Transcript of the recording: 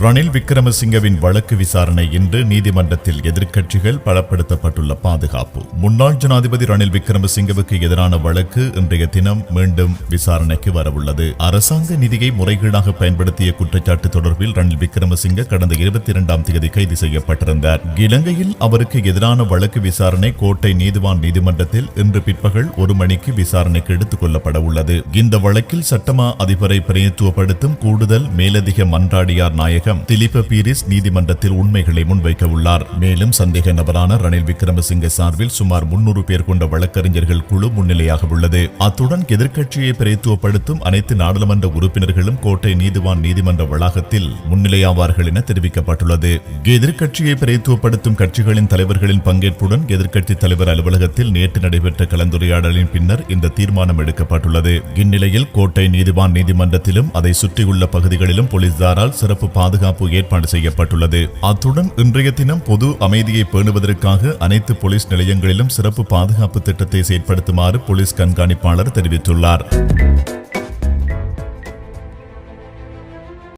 ரணில் விக்ரமசிங்கவின் வழக்கு விசாரணை இன்று நீதிமன்றத்தில் எதிர்க்கட்சிகள் பலப்படுத்தப்பட்டுள்ள பாதுகாப்பு. முன்னாள் ஜனாதிபதி ரணில் விக்ரமசிங்கவுக்கு எதிரான வழக்கு இன்றைய தினம் மீண்டும் விசாரணைக்கு வரவுள்ளது. அரசாங்க நிதியை முறைகேடாக பயன்படுத்திய குற்றச்சாட்டு தொடர்பில் ரணில் விக்ரமசிங்க கடந்த 22ஆம் தேதி கைது செய்யப்பட்டிருந்தார். இலங்கையில் அவருக்கு எதிரான வழக்கு விசாரணை கோட்டை நீதிவான் நீதிமன்றத்தில் இன்று பிற்பகல் 1 மணிக்கு விசாரணைக்கு எடுத்துக் கொள்ளப்பட உள்ளது. இந்த வழக்கில் சட்டமா அதிபரை பிரதிநிதித்துவப்படுத்தும் கூடுதல் மேலதிக மன்றாடியார் நாயகம் திலீப பீரிஸ் நீதிமன்றத்தில் உண்மைகளை முன்வைக்க உள்ளார். மேலும் சந்தேக நபரான ரணில் விக்ரமசிங்க சார்பில் சுமார் 300 பேர் கொண்ட வழக்கறிஞர்கள் குழு முன்னிலையாக உள்ளது. அத்துடன் எதிர்க்கட்சியை பிரதிநிதித்துவப்படுத்தும் அனைத்து நாடாளுமன்ற உறுப்பினர்களும் கோட்டை நீதிவான் நீதிமன்ற வளாகத்தில் முன்னிலையாவார்கள் என தெரிவிக்கப்பட்டுள்ளது. எதிர்க்கட்சியை பிரதிநிதித்துவப்படுத்தும் கட்சிகளின் தலைவர்களின் பங்கேற்புடன் எதிர்க்கட்சி தலைவர் அலுவலகத்தில் நேற்று நடைபெற்ற கலந்துரையாடலின் பின்னர் இந்த தீர்மானம் எடுக்கப்பட்டுள்ளது. இந்நிலையில் கோட்டை நீதிவான் நீதிமன்றத்திலும் அதை சுற்றியுள்ள பகுதிகளிலும் போலீசாரால் சிறப்பு பாதுகாப்பு ஏற்பாடு செய்யப்பட்டுள்ளது. அத்துடன் இன்றைய தினம் பொது அமைதியை பேணுவதற்காக அனைத்து போலீஸ் நிலையங்களிலும் சிறப்பு பாதுகாப்பு திட்டத்தை செயற்படுத்துமாறு போலீஸ் கண்காணிப்பாளர் தெரிவித்துள்ளார்.